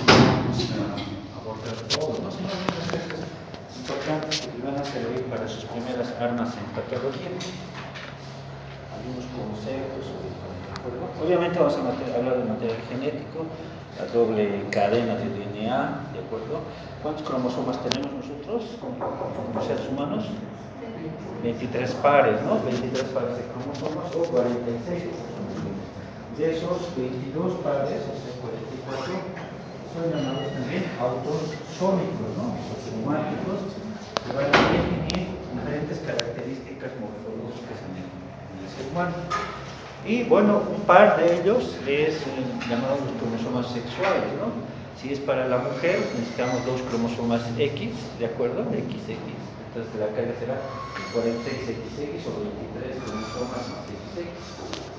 vamos a abordar todo, ¿no? Son algunos aspectos importantes que van a servir para sus primeras armas en patología. Algunos conceptos, ¿de acuerdo? Obviamente vamos a hablar de material genético, la doble cadena de DNA, ¿de acuerdo? ¿Cuántos cromosomas tenemos nosotros como seres humanos? 23 pares, ¿no? 23 pares de cromosomas o 46. De esos 22 pares, o sea, 44, son llamados también autosómicos, ¿no? Autosomáticos, que van a definir diferentes características morfológicas en el ser humano. Y bueno, un par de ellos es llamados los cromosomas sexuales, ¿no? Si es para la mujer, necesitamos dos cromosomas X, ¿de acuerdo? XX. Entonces la carga será 46XX o 23 cromosomas más XX.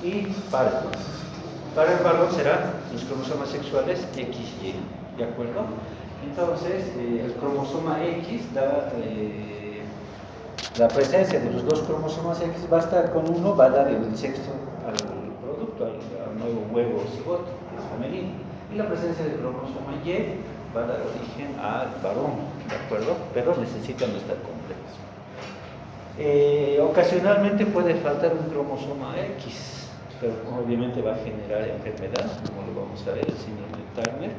Y para el varón serán los cromosomas sexuales XY, ¿de acuerdo? Entonces, el cromosoma X da la presencia de los dos cromosomas X, basta con uno, va a dar el sexo al producto, al nuevo huevo cigoto, que es femenino. Y la presencia del cromosoma Y va a dar origen al varón, ¿de acuerdo? Pero necesitan estar completos. Ocasionalmente puede faltar un cromosoma X, pero obviamente va a generar enfermedad, como lo vamos a ver, el síndrome de Turner,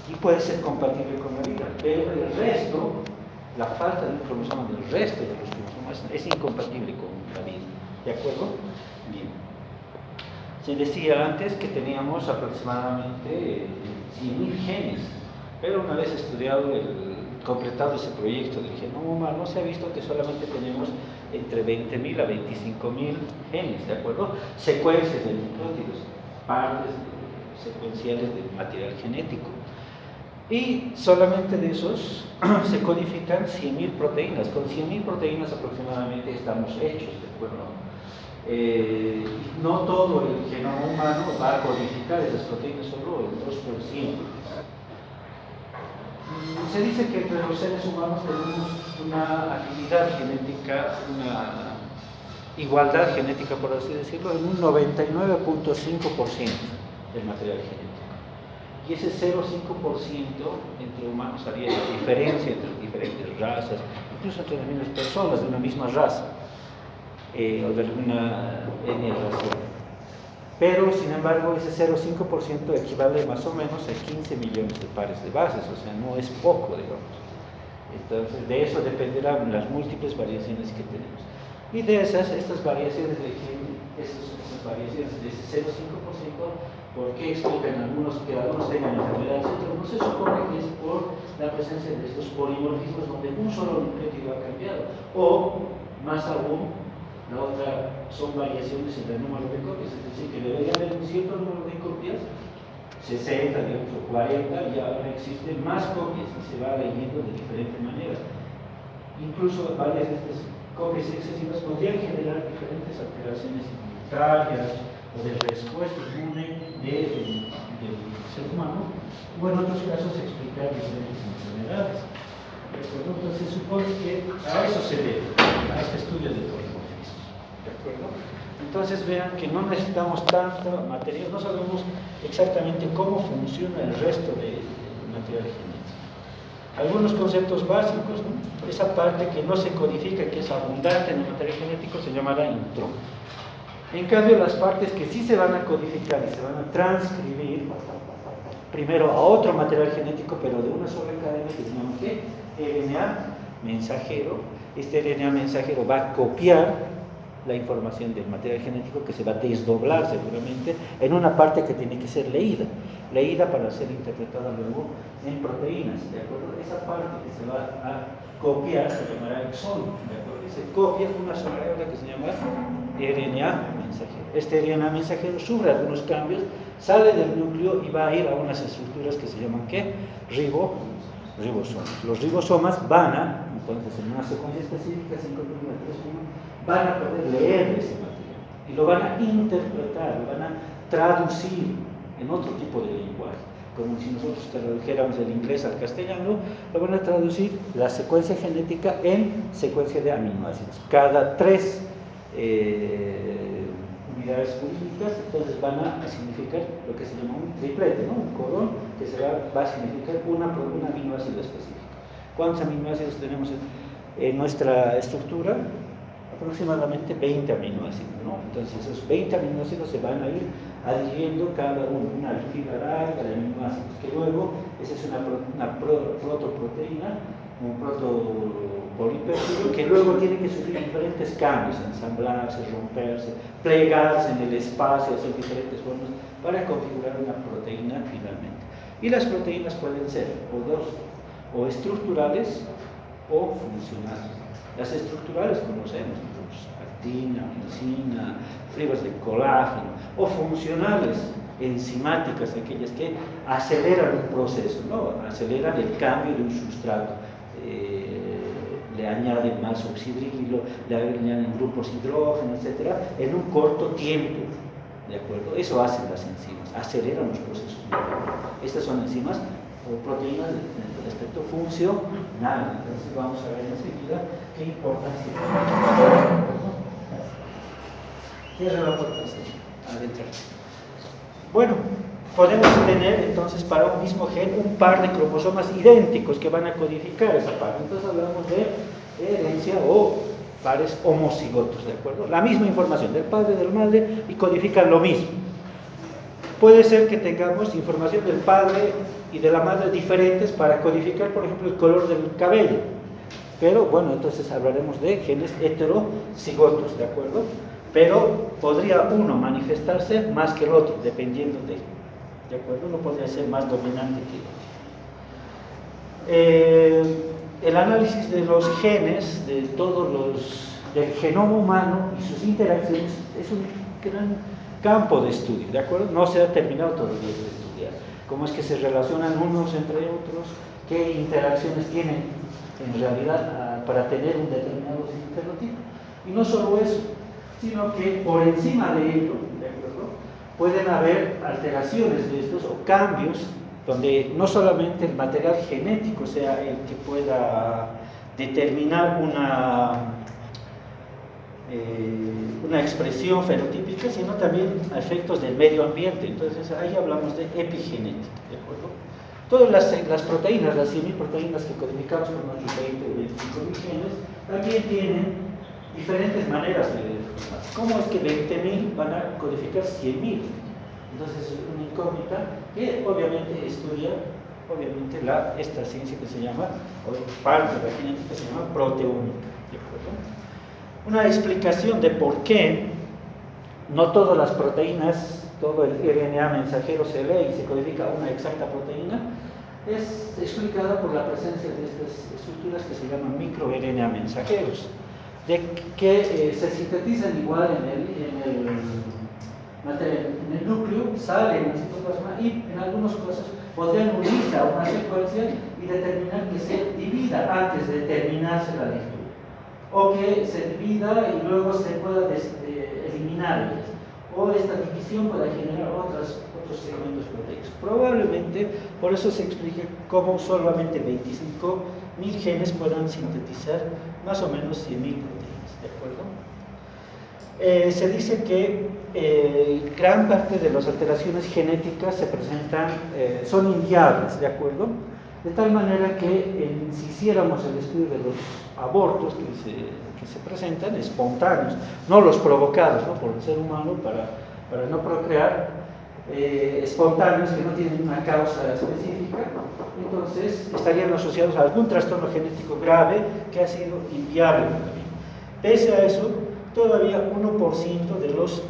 y puede ser compatible con la vida, pero el resto, la falta de un cromosoma del resto de los cromosomas es incompatible con la vida, ¿de acuerdo? Bien. Se decía antes que teníamos aproximadamente 100.000 genes, pero una vez completado ese proyecto del genoma humano, se ha visto que solamente tenemos entre 20.000 a 25.000 genes, ¿de acuerdo? Secuencias de nucleótidos, partes secuenciales del material genético. Y solamente de esos se codifican 100.000 proteínas. Con 100.000 proteínas aproximadamente estamos hechos, ¿de acuerdo? No todo el genoma humano va a codificar esas proteínas, solo el 2%. Se dice que entre los seres humanos tenemos una afinidad genética, una igualdad genética, por así decirlo, en un 99.5% del material genético. Y ese 0,5% entre humanos haría diferencia entre diferentes razas, incluso entre las mismas personas de una misma raza, o de alguna etnia racial. Pero, sin embargo, ese 0,5% equivale más o menos a 15 millones de pares de bases, o sea, no es poco, digamos. Entonces, de eso dependerán las múltiples variaciones que tenemos. Y de estas variaciones de esas variaciones de ese 0,5%, ¿por qué explican que algunos tengan enfermedades? No se supone que es por la presencia de estos polimorfismos donde un solo nucleótido ha cambiado, o, más aún, la otra son variaciones en el número de copias, es decir, que debería haber un cierto número de copias, 60, digamos, o 40, y ahora existen más copias y se va leyendo de diferente manera. Incluso varias de estas copias excesivas podrían generar diferentes alteraciones inmunitarias o de respuesta inmune del ser humano, o en otros casos explicar diferentes enfermedades. Entonces se supone que a eso se debe, a este estudio de polimorfismo. ¿De acuerdo? Entonces vean que no necesitamos tanto material, no sabemos exactamente cómo funciona el resto del material genético. Algunos conceptos básicos, ¿no? Esa parte que no se codifica, que es abundante en el material genético, se llamará intrón. En cambio, las partes que sí se van a codificar y se van a transcribir primero a otro material genético, pero de una sola cadena, que se llama ¿qué? RNA mensajero. Este RNA mensajero va a copiar la información del material genético, que se va a desdoblar seguramente en una parte que tiene que ser leída para ser interpretada luego en proteínas, ¿de acuerdo? Esa parte que se va a copiar se llamará exón, ¿de acuerdo? Se copia una sola hebra que se llama RNA mensajero. Este RNA mensajero sufre algunos cambios, sale del núcleo y va a ir a unas estructuras que se llaman ¿qué? Ribosomas. Los ribosomas van a, entonces, en una secuencia específica, 5'3'1, van a poder leer ese material y lo van a interpretar, lo van a traducir en otro tipo de lenguaje, como si nosotros tradujéramos del inglés al castellano. Lo van a traducir la secuencia genética en secuencia de aminoácidos. Cada 3 unidades entidades jurídicas, entonces van a significar lo que se llama un triplete, ¿no? Un codón que va a significar un aminoácido específico. ¿Cuántos aminoácidos tenemos en nuestra estructura? Aproximadamente 20 aminoácidos, ¿no? Entonces esos 20 aminoácidos se van a ir adhiriendo cada uno, una fila larga de aminoácidos, que luego, esa es una protoproteína, un protopolipéptido, que luego tiene que sufrir diferentes cambios, ensamblarse, romperse, plegarse en el espacio, hacer diferentes formas para configurar una proteína finalmente. Y las proteínas pueden ser o estructurales o funcionales. Las estructurales conocemos, actina, miosina, fibras de colágeno, o funcionales, enzimáticas, aquellas que aceleran un proceso, ¿no? Aceleran el cambio de un sustrato, le añaden más oxidrilo, le añaden grupos hidrógeno, etc., en un corto tiempo, ¿de acuerdo? Eso hacen las enzimas, aceleran los procesos. Estas son enzimas o proteínas del aspecto funcional. Entonces vamos a ver enseguida qué importancia tiene. Cierra la puerta, adentro. Bueno, podemos tener entonces para un mismo gen un par de cromosomas idénticos que van a codificar esa parte. Entonces hablamos de herencia o pares homocigotos, ¿de acuerdo? La misma información del padre y de la madre y codifican lo mismo. Puede ser que tengamos información del padre y de la madre diferentes para codificar, por ejemplo, el color del cabello. Pero bueno, entonces hablaremos de genes heterocigotos, ¿de acuerdo? Pero podría uno manifestarse más que el otro, dependiendo ¿de acuerdo? Uno podría ser más dominante que el otro. El análisis de los genes, del genoma humano y sus interacciones, es un gran campo de estudio, ¿de acuerdo? No se ha terminado todavía de estudiar. Cómo es que se relacionan unos entre otros, qué interacciones tienen en realidad para tener un determinado fenotipo. Y no solo eso, sino que por encima de ello, ¿de acuerdo?, pueden haber alteraciones de estos o cambios donde no solamente el material genético sea el que pueda determinar una expresión fenotípica, sino también efectos del medio ambiente. Entonces ahí hablamos de epigenética, ¿de acuerdo? Todas las proteínas, las 100.000 proteínas que codificamos con nuestros 20 o 25.000 genes, también tienen diferentes maneras de formarse. ¿Cómo es que 20.000 van a codificar 100.000? Entonces es una incógnita que obviamente estudia esta ciencia que se llama, o parte de la genética se llama proteómica, ¿de acuerdo? Una explicación de por qué no todas las proteínas, todo el RNA mensajero se lee y se codifica una exacta proteína, es explicada por la presencia de estas estructuras que se llaman microRNA mensajeros, de que se sintetizan igual en el núcleo, salen en el citoplasma y en algunos casos podrían unirse a una secuencia y determinar que se divida antes de terminarse la lectura, o que se divida y luego se pueda eliminar, o esta división pueda generar otros segmentos proteicos. Probablemente por eso se explica cómo solamente 25.000 genes puedan sintetizar más o menos 100.000 proteínas, ¿de acuerdo? Se dice que gran parte de las alteraciones genéticas se presentan, son inviables, ¿de acuerdo? De tal manera que si hiciéramos el estudio de los abortos que se presentan, espontáneos, no los provocados, ¿no?, por el ser humano para no procrear, espontáneos que no tienen una causa específica, entonces estarían asociados a algún trastorno genético grave que ha sido inviable también. Pese a eso, todavía 1% de los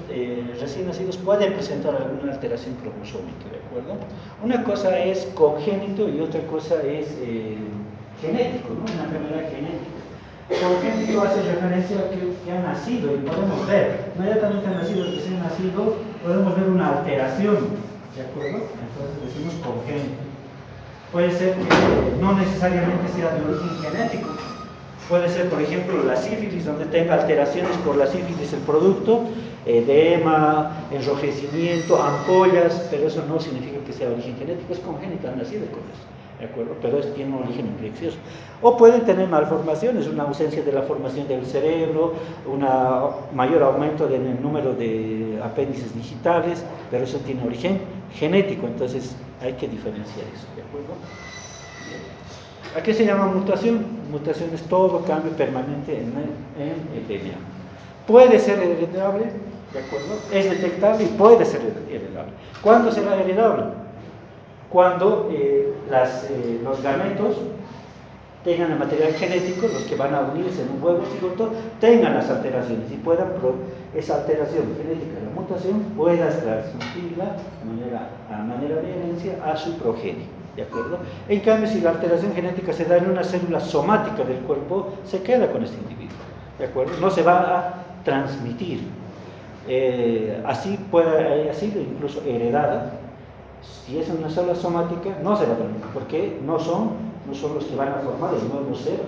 recién nacidos pueden presentar alguna alteración cromosómica, ¿de acuerdo? Una cosa es congénito y otra cosa es genético, ¿no?, una enfermedad genética. Congénito hace referencia a que ha nacido y podemos ver, inmediatamente ha nacido, recién nacido, podemos ver una alteración, ¿de acuerdo? Entonces decimos congénito. Puede ser que no necesariamente sea de origen genético. Puede ser, por ejemplo, la sífilis, donde tenga alteraciones por la sífilis el producto, edema, enrojecimiento, ampollas, pero eso no significa que sea de origen genético, es congénito, han nacido con eso. ¿de acuerdo? Pero tiene un origen infeccioso. O pueden tener malformaciones, una ausencia de la formación del cerebro, un mayor aumento en el número de apéndices digitales, pero eso tiene origen genético, entonces hay que diferenciar eso, ¿de acuerdo? ¿A qué se llama mutación? Mutación es todo cambio permanente en el DNA. Puede ser heredable, ¿de acuerdo? Es detectable y puede ser heredable. ¿Cuándo será heredable? Cuando los gametos tengan el material genético, los que van a unirse en un huevo cigoto, tengan las alteraciones y puedan, esa alteración genética, la mutación, pueda transmitirla a manera de herencia a su progenie, ¿de acuerdo? En cambio, si la alteración genética se da en una célula somática del cuerpo, se queda con este individuo, ¿de acuerdo? No se va a transmitir. Así puede haber sido incluso heredada. Si es una célula somática, no se va a transmitir, porque no son los que van a formar el nuevo ser,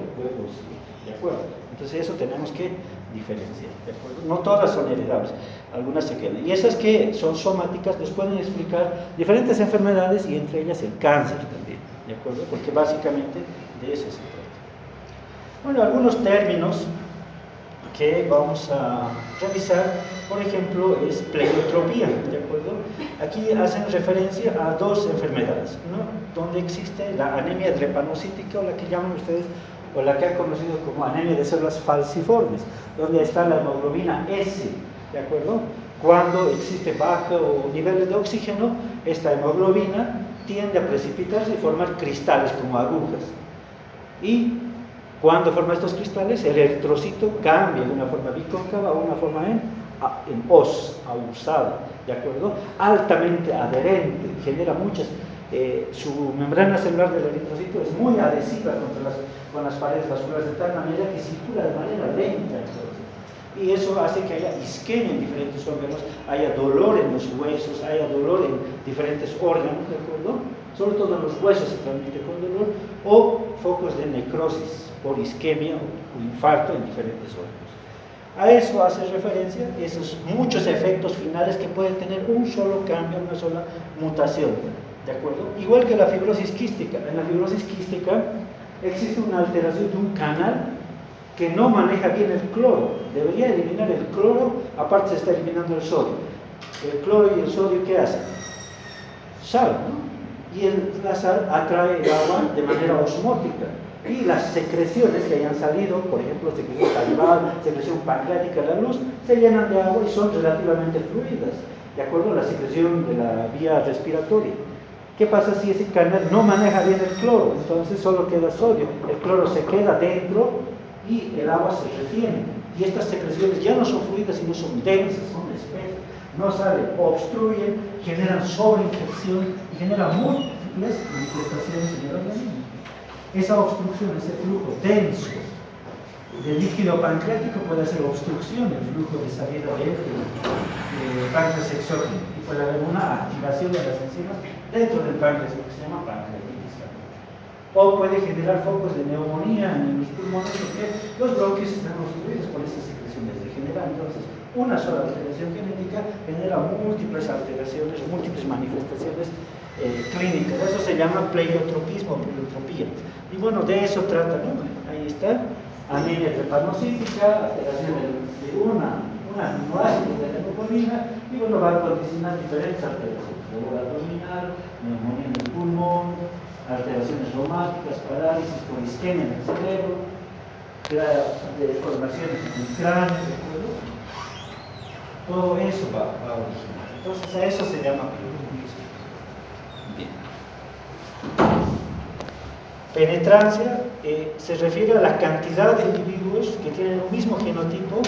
¿de acuerdo? Entonces eso tenemos que diferenciar, ¿de acuerdo? No todas son heredables, algunas se quedan. Y esas que son somáticas nos pueden explicar diferentes enfermedades y entre ellas el cáncer también, ¿de acuerdo? Porque básicamente de eso se trata. Bueno, algunos términos que vamos a revisar, por ejemplo, es pleiotropía, ¿de acuerdo? Aquí hacen referencia a dos enfermedades, ¿no? Donde existe la anemia drepanocítica, o la que llaman ustedes, o la que han conocido como anemia de células falciformes, donde está la hemoglobina S, ¿de acuerdo? Cuando existe bajo niveles de oxígeno, esta hemoglobina tiende a precipitarse y formar cristales como agujas. Y cuando forma estos cristales, el eritrocito cambia de una forma bicóncava a una forma en os, ausada, ¿de acuerdo? Altamente adherente, genera muchas. Su membrana celular del eritrocito es muy adhesiva con las paredes vasculares, de tal manera que circula de manera lenta. Entonces, y eso hace que haya isquemia en diferentes órganos, haya dolor en los huesos, haya dolor en diferentes órganos, ¿de acuerdo? Sobre todo en los huesos se transmite con dolor, o focos de necrosis por isquemia o infarto en diferentes órganos. A eso hace referencia esos muchos efectos finales que pueden tener un solo cambio, una sola mutación, ¿de acuerdo? Igual que la fibrosis quística. En la fibrosis quística existe una alteración de un canal que no maneja bien el cloro. Debería eliminar el cloro, aparte se está eliminando el sodio. El cloro y el sodio, ¿qué hacen? Sal, ¿no? Y la sal atrae el agua de manera osmótica. Y las secreciones que hayan salido, por ejemplo, secreción salival, secreción pancreática de la luz, se llenan de agua y son relativamente fluidas, de acuerdo a la secreción de la vía respiratoria. ¿Qué pasa si ese canal no maneja bien el cloro? Entonces solo queda sodio, el cloro se queda dentro y el agua se retiene. Y estas secreciones ya no son fluidas, sino son densas, son espesas, no salen, obstruyen, generan sobreinfección y generan múltiples manifestaciones en el organismo. Esa obstrucción, ese flujo denso de líquido pancreático puede hacer obstrucción del flujo de salida del páncreas exógeno y puede haber una activación de las enzimas dentro del páncreas, lo que se llama pancreatitis. O puede generar focos de neumonía en los pulmones porque los bronquios están obstruidos por esas secreciones degeneradas. Entonces, una sola alteración genética genera múltiples alteraciones, múltiples manifestaciones clínicas. Eso se llama pleiotropismo o pleiotropía. Y bueno, de eso trata, ¿no? Ahí está, anemia drepanocítica, alteración de una aminoácido de la hemoglobina, y bueno, va a condicionar diferentes alteraciones, dolor abdominal, neumonía en el pulmón, alteraciones reumáticas, parálisis por isquemia en el cerebro, deformaciones en el cráneo, ¿de acuerdo? Todo eso va a originar. Entonces a eso se llama pleiotropismo. Bien. Penetrancia se refiere a la cantidad de individuos que tienen un mismo genotipo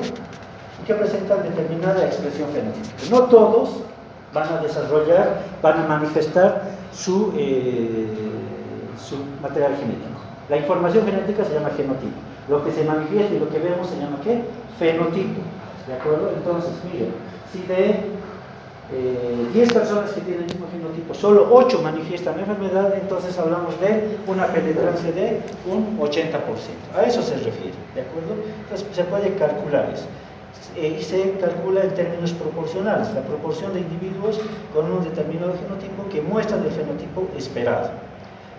y que presentan determinada expresión fenotípica. No todos van a desarrollar, van a manifestar su material genético. La información genética se llama genotipo. Lo que se manifiesta y lo que vemos se llama ¿qué? Fenotipo. ¿De acuerdo? Entonces, miren, si de 10 personas que tienen el mismo genotipo, solo 8 manifiestan la enfermedad, entonces hablamos de una penetrancia de un 80%. A eso se refiere, ¿de acuerdo? Entonces se puede calcular eso. Y se calcula en términos proporcionales, la proporción de individuos con un determinado genotipo que muestran el fenotipo esperado.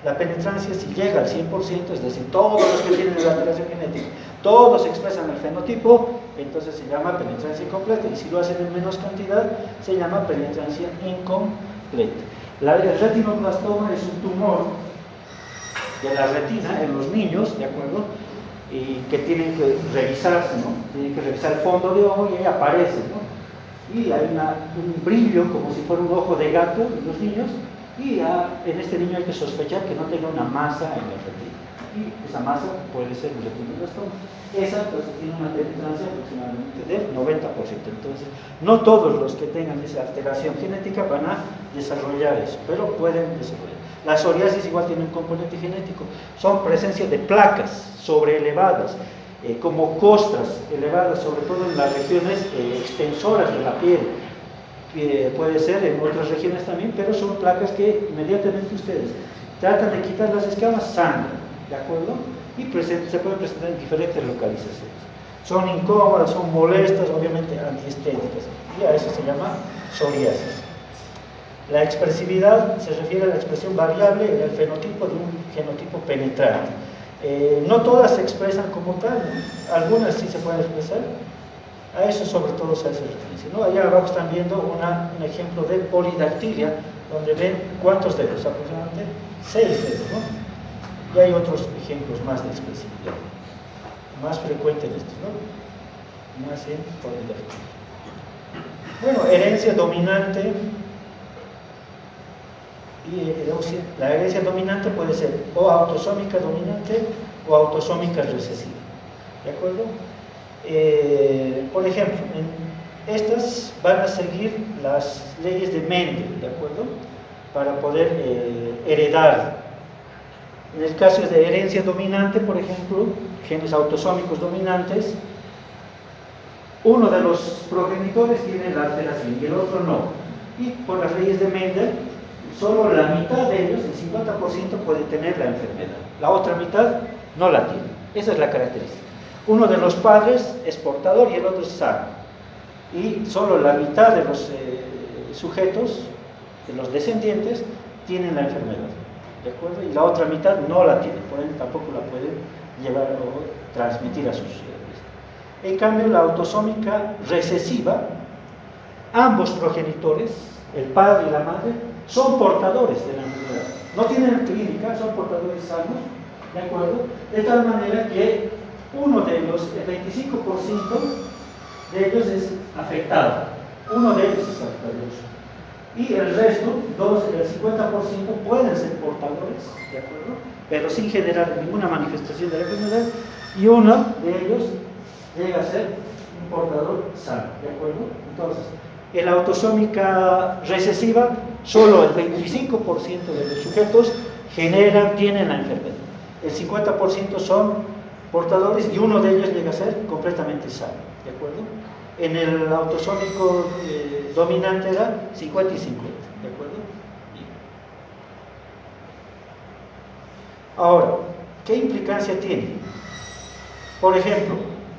La penetrancia, si llega al 100%, es decir, todos los que tienen la alteración genética, todos expresan el fenotipo, entonces se llama penetrancia completa, y si lo hacen en menos cantidad, se llama penetrancia incompleta. El retinoblastoma es un tumor de la retina en los niños, ¿de acuerdo? Y que tienen que revisarse, ¿no? Tienen que revisar el fondo de ojo y ahí aparece, ¿no? Y hay un brillo como si fuera un ojo de gato en los niños, y en este niño hay que sospechar que no tenga una masa en la retina, y esa masa puede ser un retinoblastoma. Esa entonces tiene una penetrancia aproximadamente del 90%. Entonces, no todos los que tengan esa alteración genética van a desarrollar eso, pero pueden desarrollar. La psoriasis igual tiene un componente genético, son presencia de placas sobreelevadas, como costras elevadas, sobre todo en las regiones extensoras de la piel. Puede ser en otras regiones también, pero son placas que inmediatamente ustedes tratan de quitar las escamas, sangran, ¿de acuerdo? Y se pueden presentar en diferentes localizaciones. Son incómodas, son molestas, obviamente antiestéticas, y a eso se llama psoriasis. La expresividad se refiere a la expresión variable en el fenotipo de un genotipo penetrante. No todas se expresan como tal, ¿no? Algunas sí se pueden expresar. A eso sobre todo se hace referencia, ¿no? Allá abajo están viendo un ejemplo de polidactilia, donde ven cuántos dedos, aproximadamente 6 dedos, ¿no? Y hay otros ejemplos más de expresividad, más frecuentes estos, ¿no? Más en polidactilia. Bueno, herencia dominante. Y la herencia dominante puede ser o autosómica dominante o autosómica recesiva, ¿de acuerdo? Por ejemplo, estas van a seguir las leyes de Mendel, ¿de acuerdo? Para poder heredar. En el caso de herencia dominante, por ejemplo, genes autosómicos dominantes, uno de los progenitores tiene la alteración y el otro no. Y por las leyes de Mendel, solo la mitad de ellos, el 50%, puede tener la enfermedad. La otra mitad no la tiene. Esa es la característica. Uno de los padres es portador y el otro es sano. Y solo la mitad de los sujetos, de los descendientes, tienen la enfermedad. ¿De acuerdo? Y la otra mitad no la tiene, por ende tampoco la pueden llevar o transmitir a sus hijos. En cambio, la autosómica recesiva, ambos progenitores, el padre y la madre, son portadores de la enfermedad. No tienen clínica, son portadores sanos, ¿de acuerdo? De tal manera que uno de ellos, el 25% de ellos es afectado. Uno de ellos es afectado. Y el resto, el 50%, pueden ser portadores, ¿de acuerdo? Pero sin generar ninguna manifestación de la enfermedad. Y uno de ellos llega a ser un portador sano, ¿de acuerdo? Entonces, en la autosómica recesiva, solo el 25% de los sujetos tienen la enfermedad. El 50% son portadores y uno de ellos llega a ser completamente sano, ¿de acuerdo? En el autosómico dominante era 50 y 50, ¿de acuerdo? Bien. Ahora, ¿qué implicancia tiene? Por ejemplo,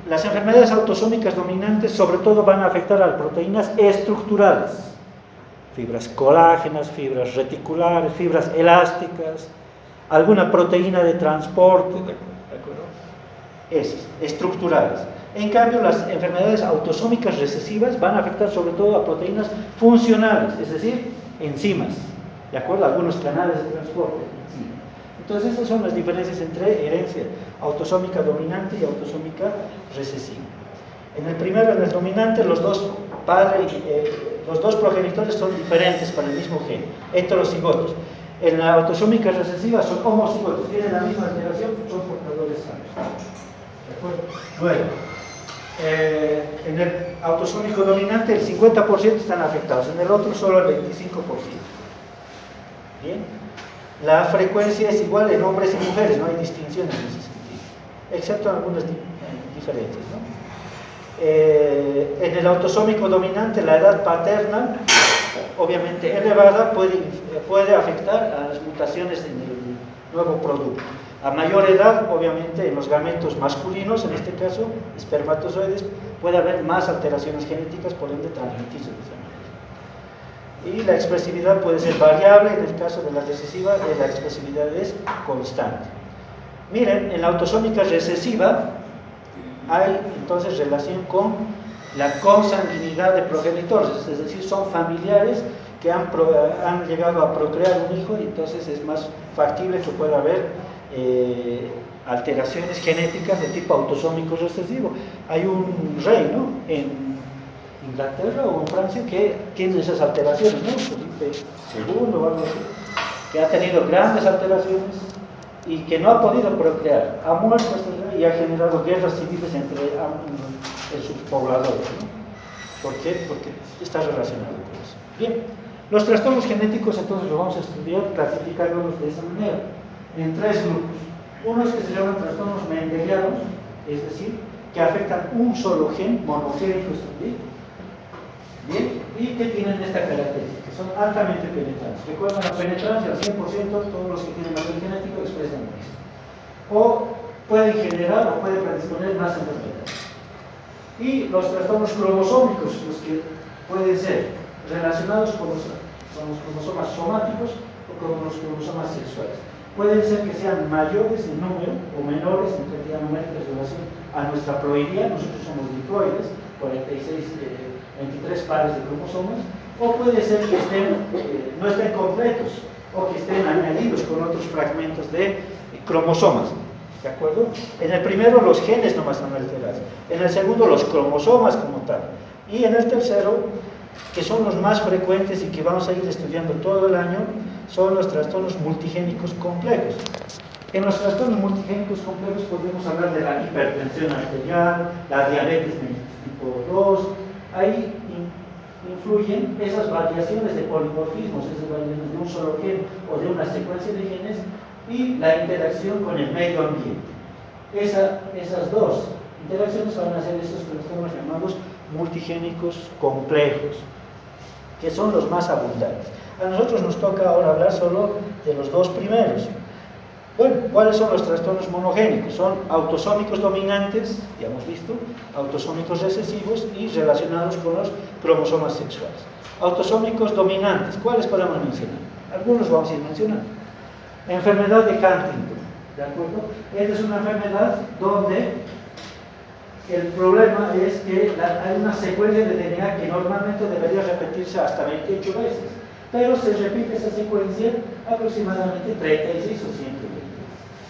las enfermedades autosómicas dominantes sobre todo van a afectar a las proteínas estructurales, fibras colágenas, fibras reticulares, fibras elásticas, alguna proteína de transporte, ¿de acuerdo? Esas, estructurales. En cambio, las enfermedades autosómicas recesivas van a afectar sobre todo a proteínas funcionales, es decir, enzimas, ¿de acuerdo? Algunos canales de transporte. Sí. Entonces, esas son las diferencias entre herencia autosómica dominante y autosómica recesiva. En el primero, en el dominante, los dos progenitores son diferentes para el mismo gen, heterocigotos. En la autosómica recesiva son homocigotos, tienen la misma alteración, son portadores sanos. ¿De acuerdo? Luego, en el autosómico dominante el 50% están afectados, en el otro solo el 25%. Bien. La frecuencia es igual en hombres y mujeres, no hay distinciones en ese sentido, excepto algunas diferencias, ¿no? En el autosómico dominante la edad paterna, obviamente elevada, puede afectar a las mutaciones en el nuevo producto. A mayor edad, obviamente, en los gametos masculinos, en este caso, espermatozoides, puede haber más alteraciones genéticas, por ende transmitirse de esa Y la expresividad puede ser variable, en el caso de la recesiva la expresividad es constante. Miren, en la autosómica recesiva hay entonces relación con la consanguinidad de progenitores, es decir, son familiares que han llegado a procrear un hijo y entonces es más factible que pueda haber alteraciones genéticas de tipo autosómico recesivo. Hay un rey, ¿no?, en Inglaterra o en Francia que tiene esas alteraciones, ¿no?, Felipe II o algo así, que ha tenido grandes alteraciones y que no ha podido procrear, ha muerto este rey y ha generado guerras civiles entre sus pobladores, ¿no? ¿Por qué? Porque está relacionado con eso. Bien, los trastornos genéticos entonces los vamos a estudiar clasificándolos de esa manera, en tres grupos. Unos que se llaman trastornos mendelianos, es decir, que afectan un solo gen, monogénicos también, bien, y que tienen esta característica, que son altamente penetrantes. Recuerden la penetrancia al 100%, todos los que tienen material genético expresan esto. O pueden generar o pueden predisponer más enfermedades. Y los trastornos cromosómicos, los que pueden ser relacionados con los cromosomas somáticos o con los cromosomas sexuales. Pueden ser que sean mayores en número o menores en cantidad numérica en relación a nuestra ploidía, nosotros somos diploides, 23 pares de cromosomas, o puede ser que no estén completos o que estén añadidos con otros fragmentos de cromosomas. ¿De acuerdo? En el primero los genes nomás están alterados, en el segundo los cromosomas como tal, y en el tercero, que son los más frecuentes y que vamos a ir estudiando todo el año, son los trastornos multigénicos complejos. En los trastornos multigénicos complejos podemos hablar de la hipertensión arterial, la diabetes tipo 2, ahí influyen esas variaciones de polimorfismos, esas variaciones de un solo gen o de una secuencia de genes, y la interacción con el medio ambiente. Esas dos interacciones van a ser estos trastornos llamados multigénicos complejos, que son los más abundantes. A nosotros nos toca ahora hablar solo de los dos primeros. Bueno, ¿cuáles son los trastornos monogénicos? Son autosómicos dominantes, ya hemos visto, autosómicos recesivos y relacionados con los cromosomas sexuales. Autosómicos dominantes, ¿cuáles podemos mencionar? Algunos vamos a ir mencionando. Enfermedad de Huntington, ¿de acuerdo? Esta es una enfermedad donde el problema es que hay una secuencia de DNA que normalmente debería repetirse hasta 28 veces, pero se repite esa secuencia aproximadamente 36 o 120.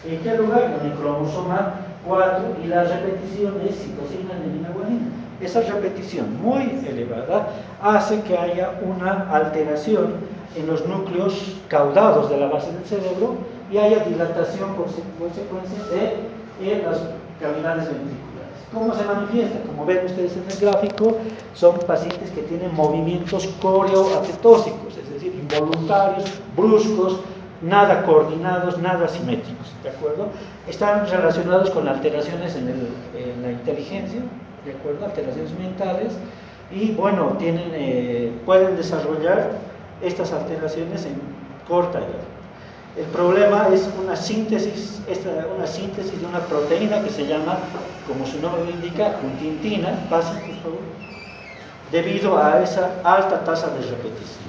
¿En qué lugar? En el cromosoma 4, y la repetición es citosina, adenina, guanina. Esa repetición muy elevada hace que haya una alteración en los núcleos caudados de la base del cerebro y haya dilatación por consecuencia de las cavidades ventriculares. ¿Cómo se manifiesta? Como ven ustedes en el gráfico, son pacientes que tienen movimientos coreoacetósicos, es decir, involuntarios, bruscos, nada coordinados, nada simétricos, ¿de acuerdo? Están relacionados con alteraciones en la inteligencia, ¿de acuerdo? Alteraciones mentales, y bueno, pueden desarrollar estas alteraciones en corta edad. El problema es una síntesis de una proteína que se llama, como su nombre lo indica, huntingtina, pasen por favor, debido a esa alta tasa de repetición.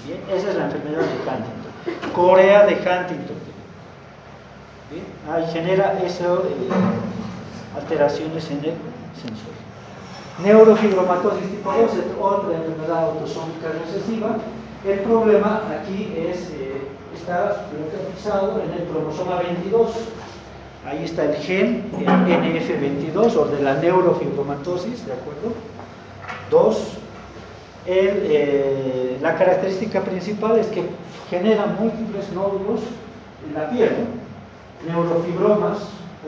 Bien, esa es la enfermedad de Huntington. Corea de Huntington. Bien, ahí genera esas alteraciones en el sensor. Neurofibromatosis tipo 2 es otra enfermedad autosómica recesiva. El problema aquí está localizado en el cromosoma 22. Ahí está el gen, el NF22, o de la neurofibromatosis, ¿de acuerdo? 2. La característica principal es que genera múltiples nódulos en la piel, ¿no? Neurofibromas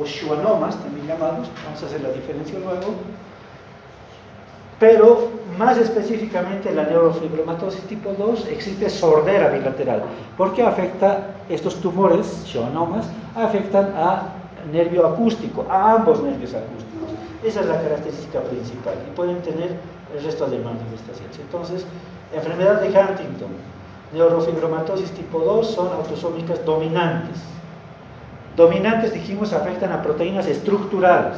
o schwannomas, también llamados, vamos a hacer la diferencia luego. Pero más específicamente la neurofibromatosis tipo 2 existe sordera bilateral, porque afecta estos tumores, schwannomas, afectan a nervio acústico, a ambos nervios acústicos. Esa es la característica principal y pueden tener el resto de manifestaciones. Entonces, enfermedad de Huntington, neurofibromatosis tipo 2 son autosómicas dominantes. Dominantes, dijimos, afectan a proteínas estructurales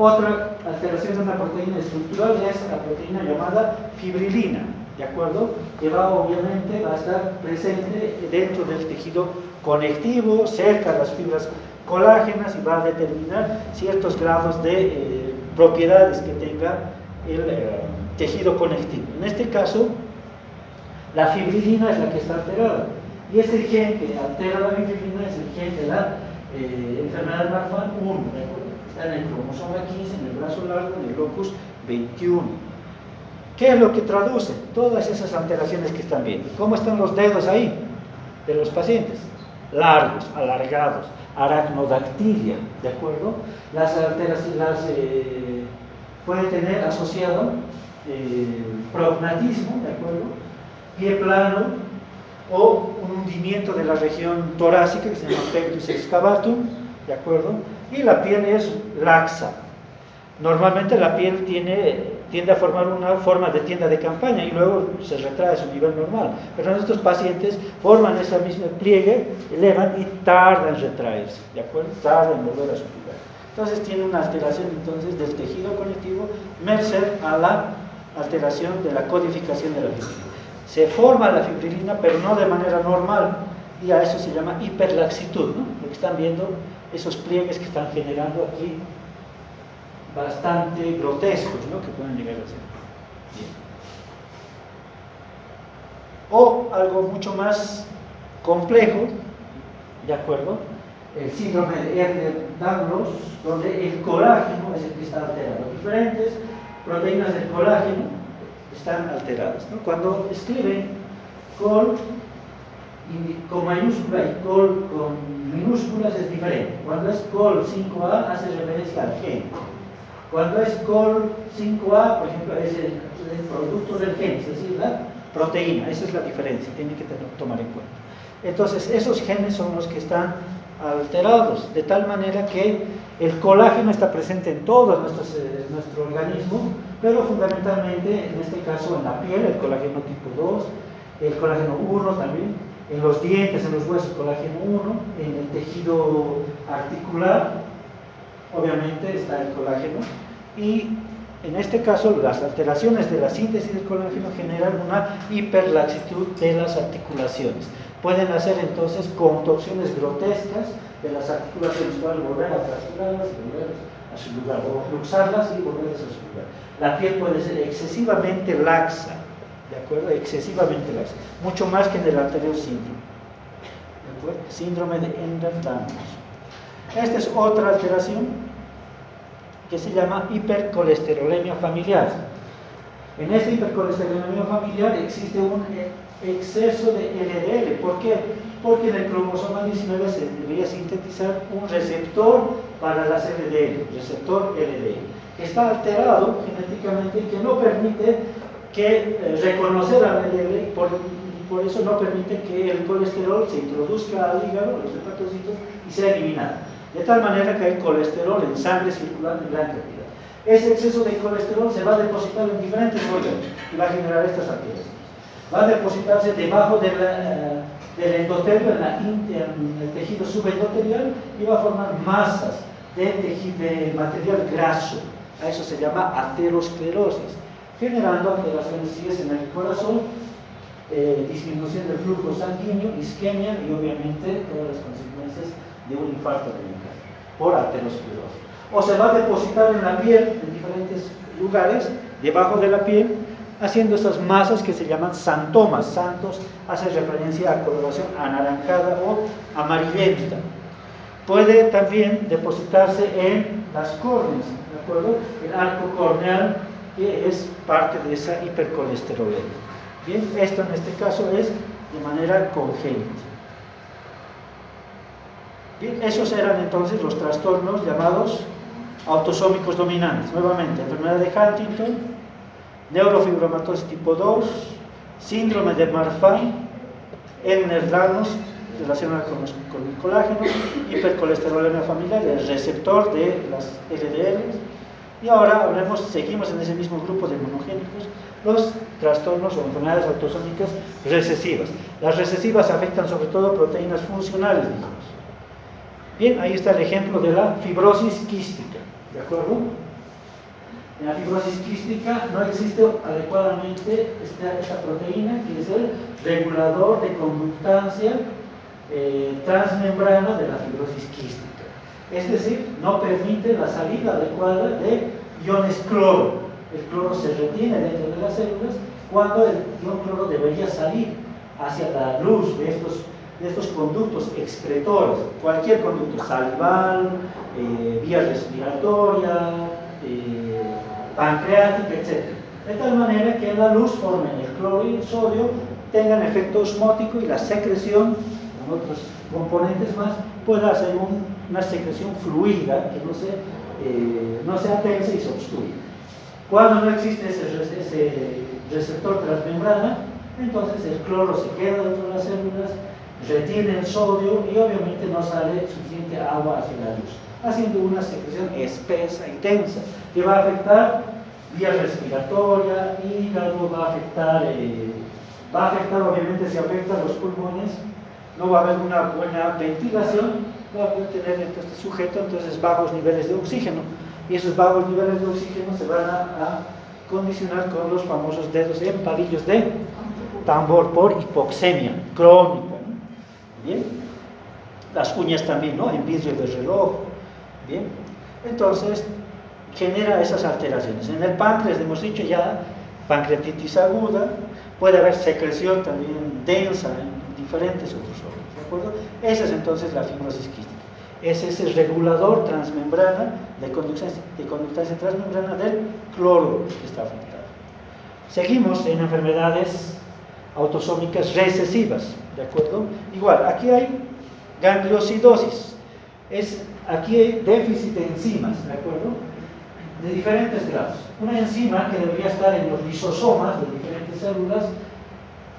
Otra alteración de una proteína estructural es la proteína llamada fibrilina, ¿de acuerdo? Que obviamente va a estar presente dentro del tejido conectivo, cerca de las fibras colágenas, y va a determinar ciertos grados de propiedades que tenga el tejido conectivo. En este caso, la fibrilina es la que está alterada, y ese gen que altera la fibrilina es el gen de la enfermedad de Marfan 1, ¿de acuerdo? Está en el cromosoma 15, en el brazo largo, en el locus 21. ¿Qué es lo que traduce? Todas esas alteraciones que están viendo. ¿Cómo están los dedos ahí de los pacientes? Largos, alargados, aracnodactilia, ¿de acuerdo? Las alteraciones pueden tener asociado prognatismo, ¿de acuerdo? Pie plano o un hundimiento de la región torácica que se llama pectus excavatum, ¿de acuerdo? Y la piel es laxa. Normalmente la piel tiende a formar una forma de tienda de campaña y luego se retrae a su nivel normal. Pero estos pacientes forman ese mismo pliegue, elevan y tardan en retraerse, ¿de acuerdo? Tardan en volver a su lugar. Entonces tiene una alteración entonces del tejido conectivo merced a la alteración de la codificación de la fibrilina. Se forma la fibrilina, pero no de manera normal, y a eso se llama hiperlaxitud, ¿no? Lo que están viendo, esos pliegues que están generando aquí, bastante grotescos, ¿no? Que pueden llegar a ser. Bien. O algo mucho más complejo, ¿de acuerdo? El síndrome de Ehlers-Danlos, donde el colágeno es el que está alterado. Diferentes proteínas del colágeno están alteradas, ¿no? Cuando escriben con mayúscula y col con minúsculas es diferente. Cuando es col 5A hace referencia al gen. Cuando es col 5A, por ejemplo, es el producto del gen, es decir, la proteína. Esa es la diferencia, tienen que tomar en cuenta. Entonces, esos genes son los que están alterados, de tal manera que el colágeno está presente en todo nuestro organismo, pero fundamentalmente, en este caso, en la piel, el colágeno tipo 2, el colágeno 1 también, en los dientes, en los huesos, colágeno 1, en el tejido articular, obviamente está el colágeno, y en este caso las alteraciones de la síntesis del colágeno generan una hiperlaxitud de las articulaciones. Pueden hacer entonces contorsiones grotescas de las articulaciones, pueden volver a fracturarlas y volver a su lugar, o luxarlas y volverlas a su lugar. La piel puede ser excesivamente laxa, ¿de acuerdo? Excesivamente laxa, mucho más que en el anterior síndrome, ¿de acuerdo? Síndrome de Ehlers-Danlos. Esta es otra alteración que se llama hipercolesterolemia familiar. En esta hipercolesterolemia familiar existe un exceso de LDL. ¿Por qué? Porque en el cromosoma 19 se debería sintetizar un receptor para las LDL, receptor LDL, que está alterado genéticamente y que no permite reconocer al LDL, por eso no permite que el colesterol se introduzca al hígado, a los hepatocitos, y sea eliminado. De tal manera que hay colesterol en sangre circulando en gran cantidad. Ese exceso de colesterol se va a depositar en diferentes órganos y va a generar estas alteraciones. Va a depositarse debajo del endotelio, en el tejido subendoterial, y va a formar masas de material graso. A eso se llama aterosclerosis, generando alteraciones, si es en el corazón, disminución del flujo sanguíneo, isquemia y obviamente todas las consecuencias de un infarto de miocardio por aterosclerosis. O se va a depositar en la piel, en diferentes lugares, debajo de la piel, haciendo esas masas que se llaman santomas. Santos hace referencia a coloración anaranjada o amarillenta. Puede también depositarse en las córneas, ¿de acuerdo? El arco corneal, que es parte de esa hipercolesterolemia. Bien, esto en este caso es de manera congénita. Bien, esos eran entonces los trastornos llamados autosómicos dominantes. Nuevamente, enfermedad de Huntington, neurofibromatosis tipo 2, síndrome de Marfan, Ehlers-Danlos, relacionada con el colágeno, hipercolesterolemia familiar, el receptor de las LDLs. Y ahora seguimos en ese mismo grupo de monogénicos, los trastornos o enfermedades autosómicas recesivas. Las recesivas afectan sobre todo proteínas funcionales, digamos. Bien, ahí está el ejemplo de la fibrosis quística, ¿de acuerdo? En la fibrosis quística no existe adecuadamente esta proteína, que es el regulador de conductancia transmembrana de la fibrosis quística. Es decir, no permite la salida adecuada de iones cloro. El cloro se retiene dentro de las células cuando el ion cloro debería salir hacia la luz de estos conductos excretores, cualquier conducto salival, vía respiratoria, pancreática, etc. De tal manera que en la luz formen el cloro y el sodio, tengan efecto osmótico y la secreción, con otros componentes más, pueda hacer una secreción fluida que no sea tensa y se obstruya. Cuando no existe ese receptor transmembrana, entonces el cloro se queda dentro de las células, retiene el sodio y obviamente no sale suficiente agua hacia la luz, haciendo una secreción espesa y tensa que va a afectar vía respiratoria, hígado, va a afectar obviamente, si afecta los pulmones, no va a haber una buena ventilación, va a tener este sujeto entonces bajos niveles de oxígeno, y esos bajos niveles de oxígeno se van a condicionar con los famosos dedos en palillos de tambor por hipoxemia crónica, ¿no? Bien, las uñas también, ¿no? En vidrio de reloj, bien, entonces genera esas alteraciones. En el páncreas hemos dicho ya pancreatitis aguda, puede haber secreción también densa en diferentes otros órganos, ¿de acuerdo? Esa es entonces la fibrosis quística. Es ese regulador transmembrana de conductancia transmembrana del cloro que está afectado. Seguimos en enfermedades autosómicas recesivas, ¿de acuerdo? Igual, aquí hay gangliosidosis, aquí hay déficit de enzimas, ¿de acuerdo? De diferentes grados. Una enzima que debería estar en los lisosomas de diferentes células,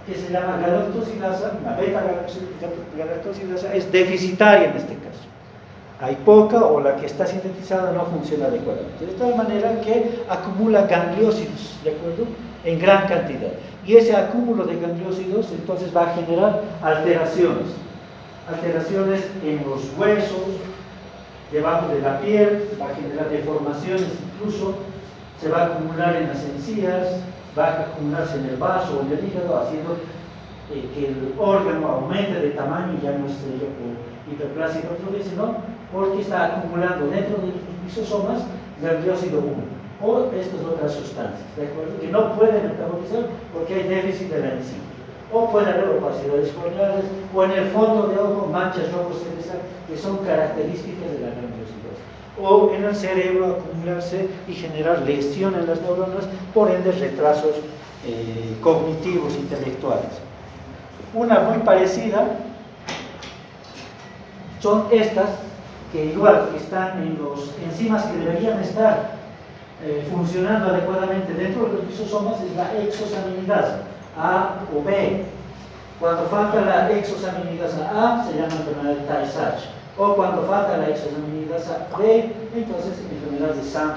que se llama galactosidasa, la beta-galactosidasa, es deficitaria en este caso. Hay poca o la que está sintetizada no funciona adecuadamente. De tal manera que acumula gangliósidos, ¿de acuerdo? En gran cantidad. Y ese acúmulo de gangliósidos entonces va a generar alteraciones. Alteraciones en los huesos, debajo de la piel, va a generar deformaciones incluso, se va a acumular en las encías, va a acumularse en el vaso o en el hígado, haciendo que el órgano aumente de tamaño, ya no es hiperplasia hipertrofia, sino porque está acumulando dentro de los lisosomas gangliósido 1 o estas otras sustancias, ¿de acuerdo? Que no pueden metabolizar porque hay déficit de la enzima. O puede haber opacidades corneales, o en el fondo de ojo manchas rojo cerebral que son características de la gangliosidosis. O en el cerebro acumularse y generar lesión en las neuronas, por ende retrasos cognitivos, intelectuales. Una muy parecida son estas, que igual están en los enzimas que deberían estar funcionando adecuadamente dentro de los lisosomas, es la exosaminidasa A o B. Cuando falta la exosaminidasa A se llama enfermedad de Tay-Sachs, o cuando falta la exosaminidasa B, entonces enfermedad de Sand